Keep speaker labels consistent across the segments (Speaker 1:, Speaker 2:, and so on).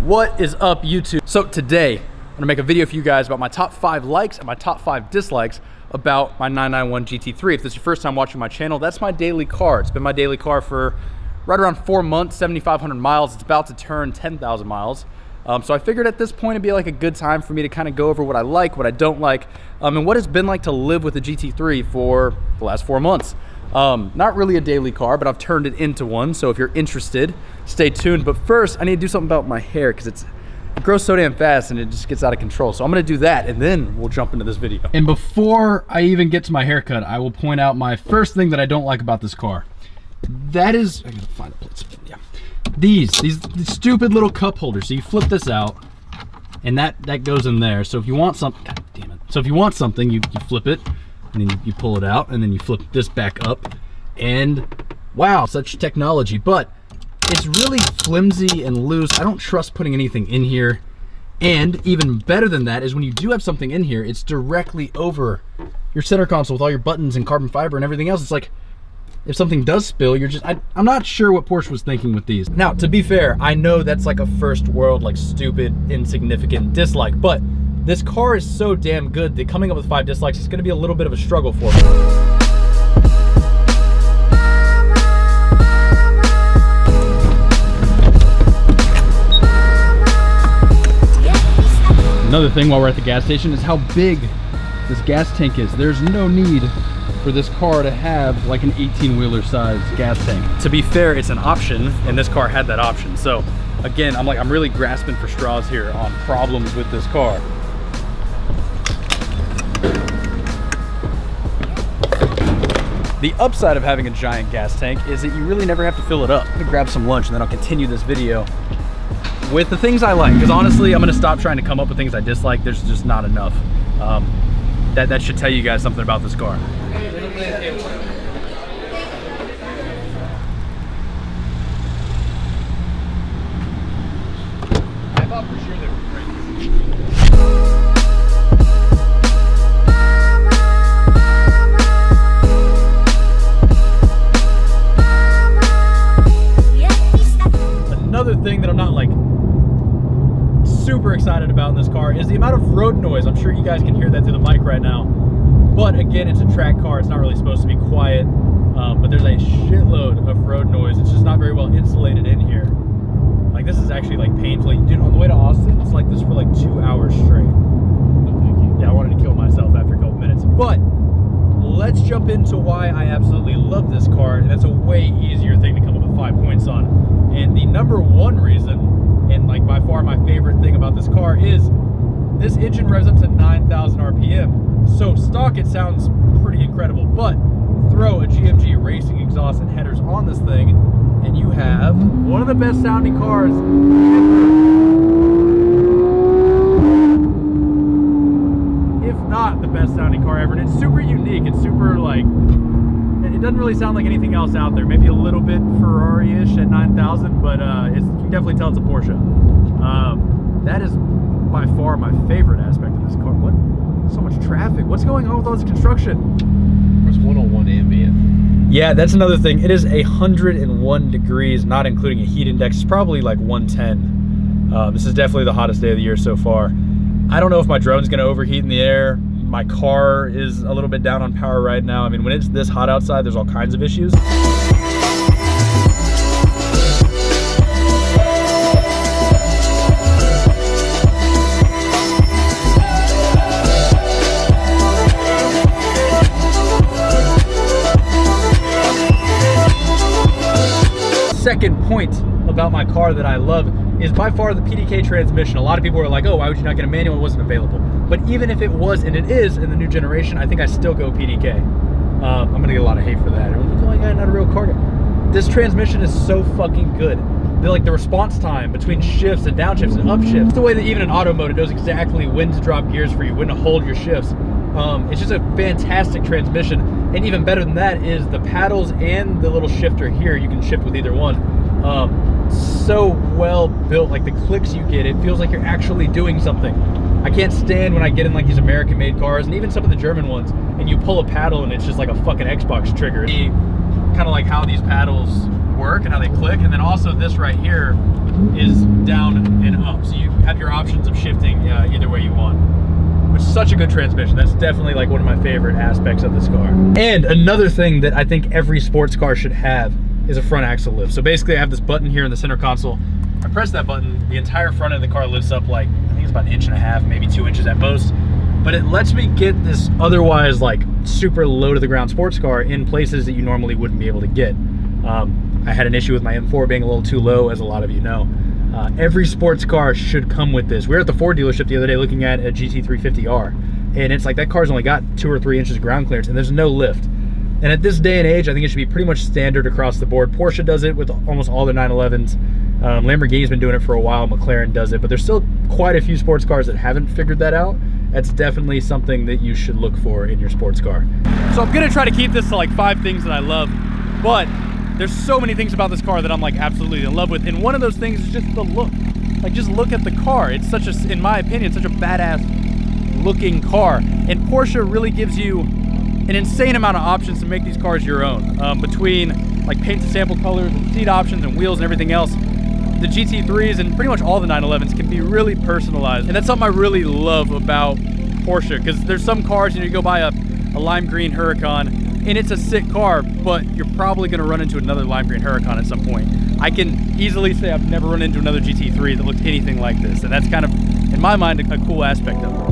Speaker 1: What is up, YouTube? So today, I'm gonna make a video for you guys about my top 5 likes and my top 5 dislikes about my 991 GT3. If this is your first time watching my channel, that's my daily car. It's been my daily car for right around 4 months, 7,500 miles. It's about to turn 10,000 miles. So I figured at this point it'd be like a good time for me to kind of go over what I like, what I don't like, and what it's been like to live with the GT3 for the last 4 months. Not really a daily car, but I've turned it into one. So if you're interested, stay tuned. But first, I need to do something about my hair because it grows so damn fast and it just gets out of control. So I'm gonna do that and then we'll jump into this video. And before I even get to my haircut, I will point out my first thing that I don't like about this car. That is, I gotta find a place. Yeah. These stupid little cup holders. So you flip this out and that goes in there. So if you want something, God damn it. So if you want something, you flip it and then you pull it out and then you flip this back up. And wow, such technology, but it's really flimsy and loose. I don't trust putting anything in here. And even better than that is when you do have something in here, it's directly over your center console with all your buttons and carbon fiber and everything else. It's like, if something does spill, you're just, I'm not sure what Porsche was thinking with these. Now, to be fair, I know that's like a first world, like stupid, insignificant dislike, but this car is so damn good that coming up with 5 dislikes is gonna be a little bit of a struggle for me. Another thing while we're at the gas station is how big this gas tank is. There's no need for this car to have like an 18-wheeler size gas tank. To be fair, it's an option, and this car had that option. So again, I'm really grasping for straws here on problems with this car. The upside of having a giant gas tank is that you really never have to fill it up. I'm gonna grab some lunch and then I'll continue this video with the things I like, because honestly, I'm gonna stop trying to come up with things I dislike. There's just not enough. That should tell you guys something about this car. I thought for sure they were great. Another thing that I'm not like super excited about in this car is the amount of road noise. I'm sure you guys can hear that through the mic right now. But again, it's a track car. It's not really supposed to be quiet, but there's a shitload of road noise. It's just not very well insulated in here. Like, this is actually like painfully, dude, on the way to Austin, it's like this for like 2 hours straight. No, thank you. Yeah, I wanted to kill myself after a couple minutes. But let's jump into why I absolutely love this car. And that's a way easier thing to come up with 5 points on. And the number one reason, and like by far my favorite thing about this car, is this engine revs up to 9,000 RPM. So stock, it sounds pretty incredible, but throw a GMG racing exhaust and headers on this thing, and you have one of the best sounding cars ever. If not the best sounding car ever. And it's super unique. It's super like, it doesn't really sound like anything else out there. Maybe a little bit Ferrari-ish at 9,000, but you can definitely tell it's a Porsche. That is by far my favorite aspect of this car. What? So much traffic. What's going on with all this construction?
Speaker 2: It's 101 ambient.
Speaker 1: Yeah, that's another thing. It is 101 degrees, not including a heat index. It's probably like 110. This is definitely the hottest day of the year so far. I don't know if my drone's gonna overheat in the air. My car is a little bit down on power right now. I mean, when it's this hot outside, there's all kinds of issues. Second point about my car that I love is by far the PDK transmission. A lot of people are like, oh, why would you not get a manual? It wasn't available. But even if it was, and it is in the new generation, I think I still go PDK. I'm gonna get a lot of hate for that. Everyone's like, oh my God, not a real car guy. This transmission is so fucking good. The response time between shifts and downshifts and upshifts, the way that even in auto mode, it knows exactly when to drop gears for you, when to hold your shifts. It's just a fantastic transmission. And even better than that is the paddles and the little shifter here. You can shift with either one. So well built, like the clicks you get, it feels like you're actually doing something. I can't stand when I get in like these American made cars and even some of the German ones, and you pull a paddle and it's just like a fucking Xbox trigger. The kind of like how these paddles work and how they click. And then also this right here is down and up. So you have your options of shifting either way you want. Which is such a good transmission. That's definitely like one of my favorite aspects of this car. And another thing that I think every sports car should have is a front axle lift. So basically I have this button here in the center console. I press that button, the entire front of the car lifts up like, I think it's about 1.5 inches, maybe 2 inches at most. But it lets me get this otherwise like super low to the ground sports car in places that you normally wouldn't be able to get. I had an issue with my M4 being a little too low, as a lot of you know. Every sports car should come with this. We were at the Ford dealership the other day looking at a GT350R, and it's like that car's only got 2 or 3 inches of ground clearance and there's no lift. And at this day and age, I think it should be pretty much standard across the board. Porsche does it with almost all their 911s. Lamborghini's been doing it for a while, McLaren does it, but there's still quite a few sports cars that haven't figured that out. That's definitely something that you should look for in your sports car. So I'm gonna try to keep this to like 5 things that I love, but there's so many things about this car that I'm like absolutely in love with. And one of those things is just the look. Like, just look at the car. It's such a, in my opinion, such a badass looking car. And Porsche really gives you an insane amount of options to make these cars your own. Between like paint to sample colors and seat options and wheels and everything else, the GT3s and pretty much all the 911s can be really personalized. And that's something I really love about Porsche, because there's some cars, you know, you go buy a lime green Huracan and it's a sick car, but you're probably gonna run into another lime green Huracan at some point. I can easily say I've never run into another GT3 that looked anything like this. And that's kind of, in my mind, a cool aspect of it.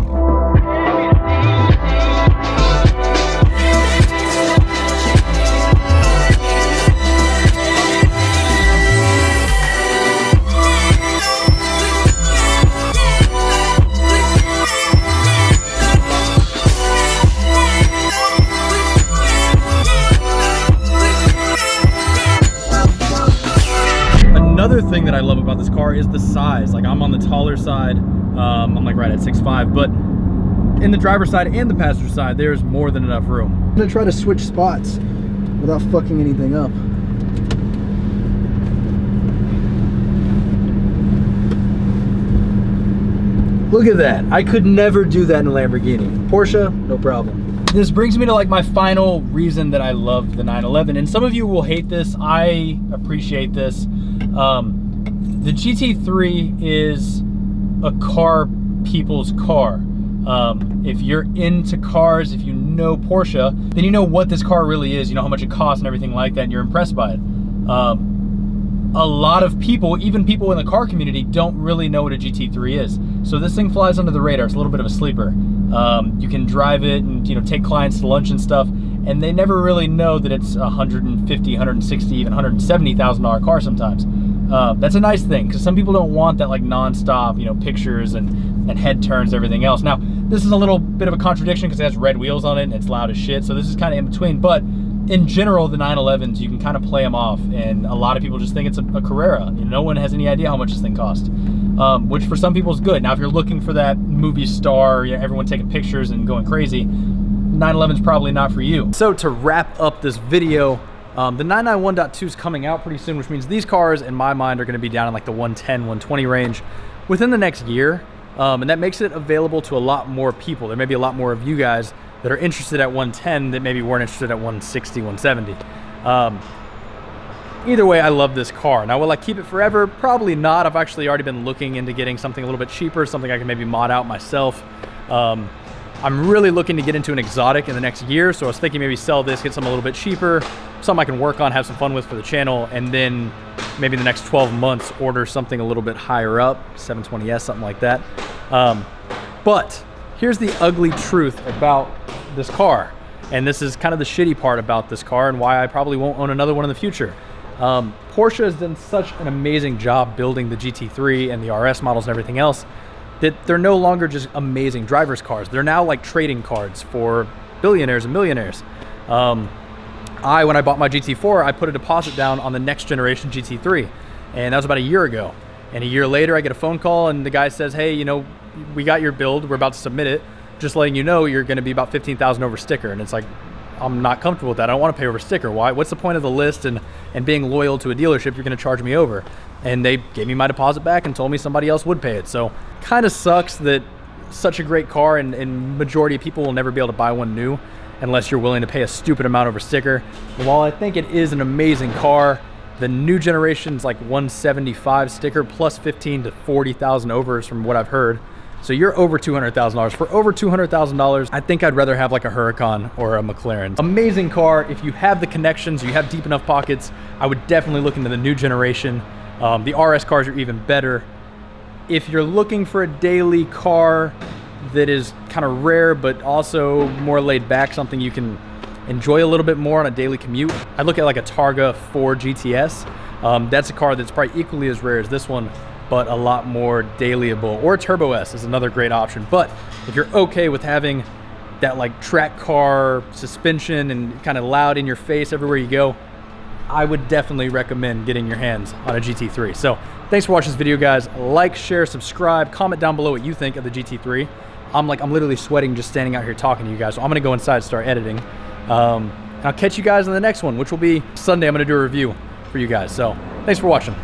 Speaker 1: Another thing that I love about this car is the size. Like, I'm on the taller side, I'm like right at 6'5", but in the driver's side and the passenger side, there's more than enough room.
Speaker 3: I'm gonna try to switch spots without fucking anything up.
Speaker 1: Look at that. I could never do that in a Lamborghini. Porsche, no problem. This brings me to like my final reason that I love the 911. And some of you will hate this. I appreciate this. The GT3 is a car people's car. If you're into cars, if you know Porsche, then you know what this car really is. You know how much it costs and everything like that, and you're impressed by it. A lot of people, even people in the car community, don't really know what a GT3 is. So this thing flies under the radar. It's a little bit of a sleeper. You can drive it and, you know, take clients to lunch and stuff, and they never really know that it's $150,000, $160,000, even $170,000 car sometimes. That's a nice thing, because some people don't want that like non-stop, you know, pictures and head turns, everything else. Now, this is a little bit of a contradiction because it has red wheels on it and it's loud as shit, so this is kind of in between. But in general, the 911s, you can kind of play them off, and a lot of people just think it's a Carrera. You know, no one has any idea how much this thing costs, which for some people is good. Now, if you're looking for that movie star, you know, everyone taking pictures and going crazy, 911's probably not for you. So to wrap up this video, the 991.2 is coming out pretty soon, which means these cars, in my mind, are going to be down in like the 110, 120 range within the next year. And that makes it available to a lot more people. There may be a lot more of you guys that are interested at 110 that maybe weren't interested at 160, 170. Either way, I love this car. Now, will I keep it forever? Probably not. I've actually already been looking into getting something a little bit cheaper, something I can maybe mod out myself. I'm really looking to get into an exotic in the next year, so I was thinking maybe sell this, get something a little bit cheaper, something I can work on, have some fun with for the channel, and then maybe in the next 12 months order something a little bit higher up, 720S, something like that. But here's the ugly truth about this car, and this is kind of the shitty part about this car and why I probably won't own another one in the future. Porsche has done such an amazing job building the GT3 and the RS models and everything else that they're no longer just amazing driver's cars. They're now like trading cards for billionaires and millionaires. When I bought my GT4, I put a deposit down on the next generation GT3, and that was about a year ago. And a year later, I get a phone call, and the guy says, hey, you know, we got your build, we're about to submit it. Just letting you know, you're gonna be about 15,000 over sticker. And it's like, I'm not comfortable with that. I don't want to pay over sticker. Why? What's the point of the list and being loyal to a dealership? You're going to charge me over. And they gave me my deposit back and told me somebody else would pay it. So kind of sucks that such a great car and majority of people will never be able to buy one new. unless you're willing to pay a stupid amount over sticker. And while I think it is an amazing car, the new generation's like 175 sticker plus 15 to 40,000 overs from what I've heard. So you're over $200,000. For over $200,000, I think I'd rather have like a Huracan or a McLaren. Amazing car. If you have the connections, you have deep enough pockets, I would definitely look into the new generation. The RS cars are even better. If you're looking for a daily car that is kind of rare, but also more laid back, something you can enjoy a little bit more on a daily commute, I look at like a Targa 4 GTS. That's a car that's probably equally as rare as this one, but a lot more dailyable. Or Turbo S is another great option. But if you're okay with having that like track car suspension and kind of loud in your face everywhere you go, I would definitely recommend getting your hands on a GT3. So thanks for watching this video, guys. Like, share, subscribe, comment down below what you think of the GT3. I'm literally sweating just standing out here talking to you guys. So I'm gonna go inside and start editing. I'll catch you guys in the next one, which will be Sunday. I'm gonna do a review for you guys. So thanks for watching.